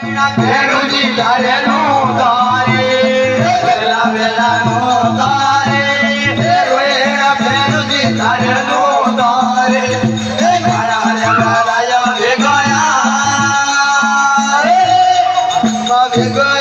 ભેરુજી ધારેલું તારે વેલા વેલાનું તારે રોય ભેરુજી ધારેલું તારે મારા ભેગા